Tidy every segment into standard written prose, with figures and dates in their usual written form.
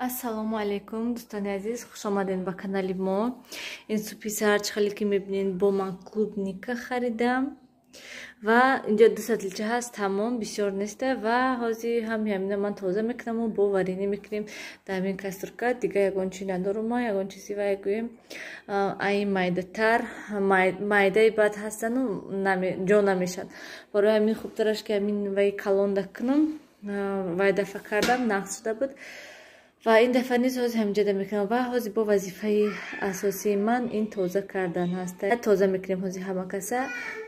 Ассалому алейкум дӯстони азиз, хуш омадед ба канали мо. ин субҳи саҳар чихеле ки мебинед бо ман клубника харидам ва инҷо 2 сатилча ҳаст, тамом бисёр неста ва ҳозир ҳами ҳамина ман тоза мекунаму бо варенӣ мекунем дар ҳамин каструлка. Дига ягон чи надорум, ягон чизи вай гӯем ай майдатар майдаи бад ҳастану ҷо намешад. Барои ҳамин хубтараш ки ҳамин вай калонда кунам. Вай дафъа кардам, нақс шуда буд ва ин дафъа низ ҳозир ҳаминҷода мекунам ва ҳозир бо вазифаи асосии ман ин тоза кардан ҳаст. Тоза мекунем ҳозир ҳама каса.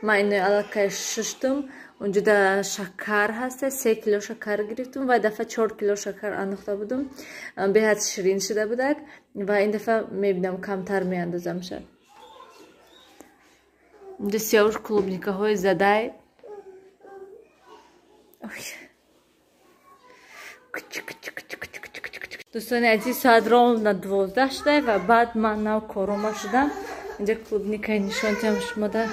Ман ино аллакай шиштум. Унҷода шакар ҳаст, 3 кило шакар гирифтум ва дафъа 4 кило шакар андохта будум. Беҳад ширин шуда будак ва ин дафъа мебинам камтар меандозам шад. Инҷа сиёр клубникаҳои задай. Дӯстони азиз, соат ровно 12 шуда ва баъд ман нав корома шудам. Инҷа клубникаи нишонтиам шумода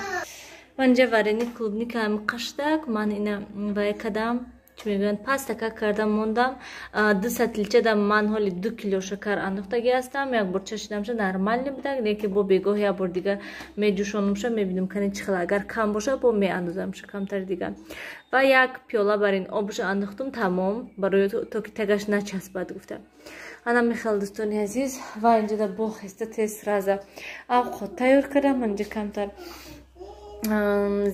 ва инҷа варени клубникаам қаштак. Ман ина вай кадам, чӣ мегӯянд, пастака кардам мондам. 2 сатилча да ман ҳоли 2 кило шакар андохтаги ҳастам. Як бор чашидамша нормални будак, лекин бо бегоҳ як бор дига меҷӯшонумша мебинам кани чӣ хела. Агар кам боша бо меандозамша камтар дига. Ва як пиёла бар ин обша андохтум, тамом, барои то ки тагаш начаспад гуфтам. Ана михел дӯстони азиз ва инҷода бо хеста тез раза авхот тайёр кардам. Инҷа камтар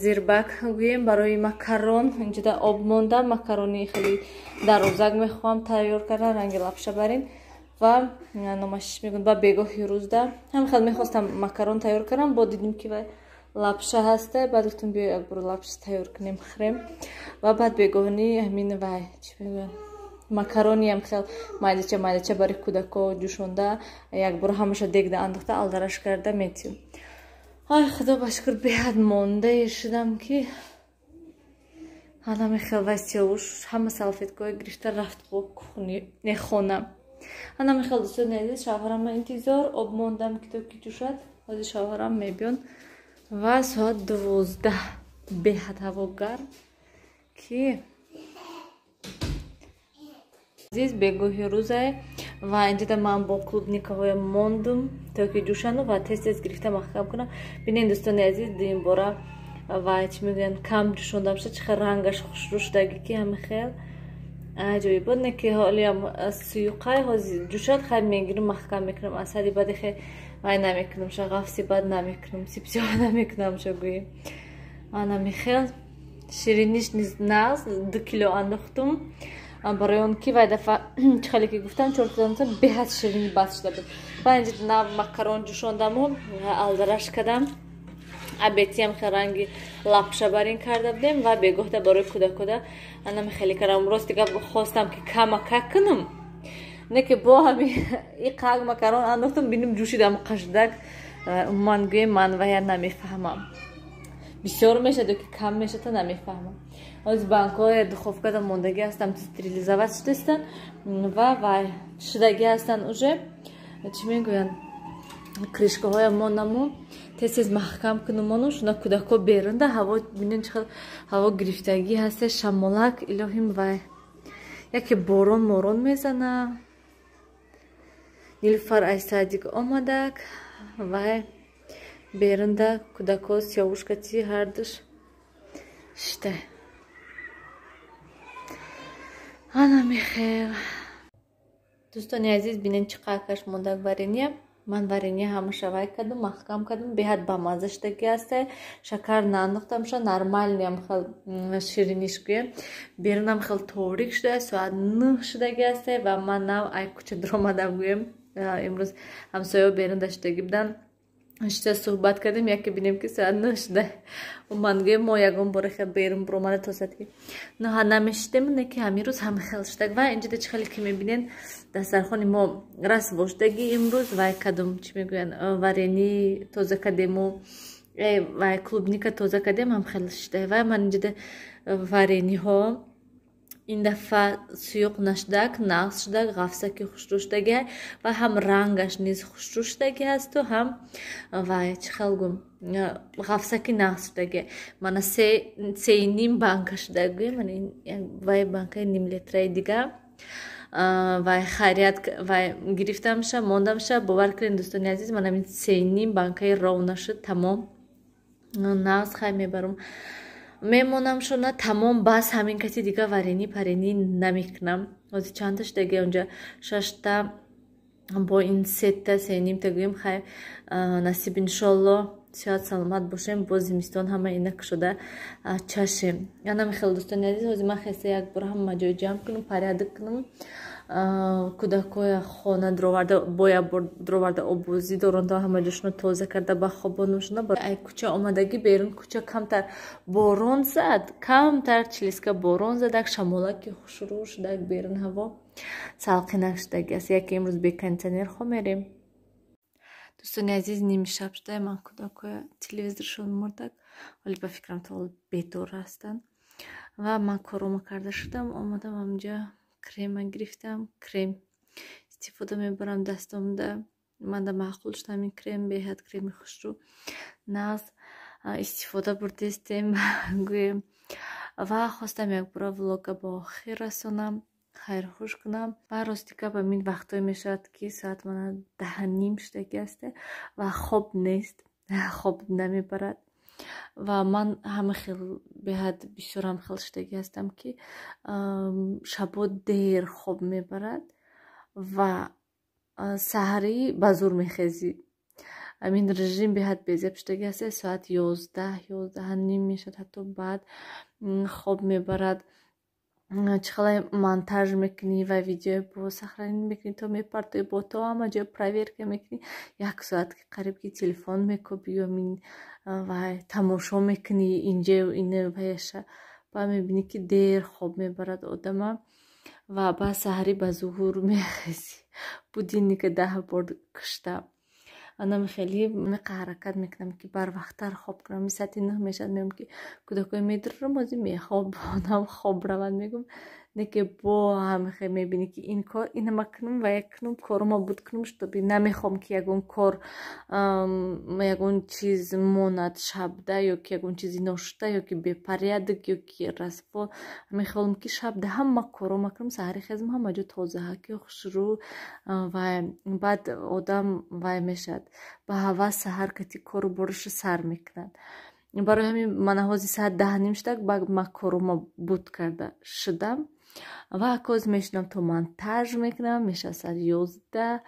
зирбак гӯем барои макарон. Инҷода об монда, макарони хеле дарозак мехоҳам тайёр кардан, ранги лапша барин ва номашиш мегӯям ба бегоҳи рӯзда ҳам хел мехостам макарон тайёр кардам, бо дидим ки вай лапша ҳаста, баъд гуфтам биё як бор лапша тайёр кунем хӯрем ва баъд бегоҳани ҳамин вай чӣ мегӯям макарониам хел майдача барои кӯдако ҷӯшонда, як бор ҳамаша дегда андохта алдараш карда метиҳам. ай худо ба шукр беҳад мондае шудам ки ана мехел вай сиёвуш ҳама салфеткаҳои гирифта рафт бо хона. ана мехел дӯстони азиз, шавҳарама интизор об мондам ки то ки ҷӯшад. ҳозир шавҳарам мебиён ва соат 12 беҳад ҳаво гарм ки азиз бегоҳи рӯзае ва инҷода ман бо клубникаҳоям мондум то ки ҷӯшану ва тез гирифта маҳкам кунам. бинед дӯстони азиз, дуюм бора вай чӣ мегӯянд кам ҷӯшондам шуд, чӣ хел рангаш хушрӯ шудагӣ ки ҳама хел аҷоиб буд. не ки ҳолиам суюқай ҳозир ҷӯшад хай мегирам маҳкам мекунам, асади бади хе вай намекунам ша, ғафси бад намекунам, сипсиёҳ намекунам ша гӯем. ана мехел шириниш низ нағз 2 кило андохтум барои он ки вай дафъа чӣ хеле ки гуфтам 4 кило андохтам, беҳад ширин бад шуда буд. ва инҷа нав макарон ҷӯшондаму алдараш кардам. абетиам хел ранги лапша барин карда будем ва бегоҳда барои кӯдакода ана мехеле кардам. рост дига хостам ки камака кунам, не ки бо ҳами иқак макарон андохтам бинем ҷӯшидам қашдак. ман гӯем ман вая намефаҳмам, бисёр мешаду ки кам мешада намефаҳмам. ҳозир банкҳои духовкада мондагӣ ҳастам, стерилизоват шудастан ва вай шудагӣ ҳастан уже чӣ мегӯянд кришкаҳоям монаму тез маҳкам кунумону шуна кӯдако берунда ҳаво бинен чӣ хел ҳаво гирифтагӣ ҳаста, шамолак илоҳим вай яке борон морон мезана. нилуфар айсадик омадак вай берунда кӯдако сиёвушкати ҳардуш шта ана мехел. дӯстони азиз, бинен чӣ қадр каш мондак варения. ман варения ҳамаша вай кардам, маҳкам кардам, беҳад бамаза шудагӣ ҳаста. шакар наандохтамша, нормалниам хел шириниш гӯем. берунам хел торик шуда, соат 9 шудагӣ ҳаста ва ман нав ай кӯча даромадам гӯем. имрӯз ҳамсояҳо берунда шудагӣ будан, шида суҳбат кардем, яке бинем ки соат 9 шуда. ман гӯем мо ягон бора хел берун биромада то сати 9 намешидем, не ки ҳамин рӯз ҳама хел шудаг. ва инҷода чӣ хеле ки мебинен дастархони мо расво шудагӣ имрӯз вай кадум чӣ мегӯянд варени тоза кардему, вай клубника тоза кардем, ҳам хел шуда. вай ман инҷода варениҳо ин дафъа суюқ нашудак, нағз шудак, ғафсаки хушрӯ шудагӣ ва ҳам рангаш низ хушрӯ шудагӣ ҳасту ҳам вай чӣ хел гӯм ғафсаки нағз шудагӣ. мана 3.5 банка шудагӣ, вай банкаи ним литраи дига ва хайрият ва гирифтамша мондамша бовар кунед дӯстони азиз ман ҳамин 3:30 банкаи равна шуд тамом нағз хай мебарам мемонам шуна тамом бас ҳамин каси дига варенӣ паренӣ намекунам ҳозир чанда шудаги онҷа 6 бо ин 3:30 гӯем хай насиб иншолло сиҳат саломат бошем бо зимистон ҳама инак шуда чашем янами хеле дӯстони азиз ҳозир ман хеста як бор ҳама ҷои ҷамъ кунам порядок кунам кӯдакоя хона дроварда бо як бор дроварда обозӣ доронда ҳама ҷошуно тоза карда ба хобонушона ай кӯча омадагӣ берун кӯча камтар борон зад камтар чилиска борон задак шамолаки хушрӯ шудак берун ҳаво салқинак шудаги аст яке имрӯз бекондитсионер хо мерем дӯстони азиз ними шаб шуда ман кӯдакоя телевизоршон мурдак вале ба фикрам то бедор ҳастанд ва ман корома карда шудам омадам ҳамҷа крема гирифтам крем истифода мебарам дастомда манда маъқул шуд ҳамин крем беҳад креми хушрӯ нағз истифода бурдестем гӯем ва хостам як бора влога ба охир расонам хайрхуш кунам ва ростика ба мин вақтҳое мешавад ки соат мана 10:30 шудаги асте ва хоб нест хоб намебарад ва ман ҳама хел беҳад бисёрам хел шудаги ҳастам ки шабо дер хоб мебарад ва саҳрӣ ба зур мехезӣ амин режим беҳад безеб шудаги аст соат 11:30 мешавад ҳатто баъд хоб мебарад чихеле монтаж мекунӣ ва видео бо сохранӣ мекунӣ то мепартоӣ бо то ҳама ҷо проверка мекунӣ як соат қариб ки телефон мекобӣ ё вай тамошо мекунӣ инҷа ина ваяша ба мебинӣ ки дер хоб мебарад одама ва ба саҳрӣ ба зуҳур мехезӣ будильника 10 бор кушта анам хеле ҳаракат мекунам ки барвақттар хоб кунам саати 9 мешавад мегӯям ки кӯдакои медрорам ҳозир мехобонам хоб раванд мегӯям не ки бо ҳамахе мебинӣ ки ин кор инама кунам ва як кунам корома буд кунам шутоби намехом ки ягон кор ягон чиз монад шабда ё ки ягон чизи ношута ё ки бепорядок ё ки расво мехоҳам ки шабда ҳама корома кунам саҳри хезам ҳама ҷо тозаҳаки хушрӯ ва баъд одам вай мешавад ба ҳавас саҳар кати кору борашо сар мекунад барои ҳамин мана ҳозир саат 10:30 шудак баъд ман корома буд карда шудам ва акоз мешунам то монтаж мекунам мешавад саат 11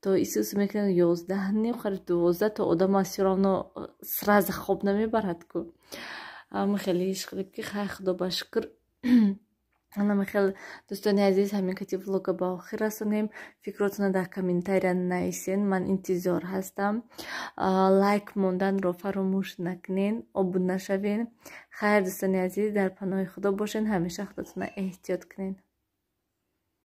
то исус мекунам 11:30 қариб 12 то одам аз всё равно сразу хоб намебарад ку ама хеле ишқидем ки хай худо ба шукр анам хеле дӯстони азиз ҳамин кати влога ба охир расонем фикротона дар комментария нависен ман интизор ҳастам лайк монданро фаромӯш накунен обуна шавен хайр дӯстони азиз дар паноҳи худо бошен ҳамеша худотонро эҳтиёт кунен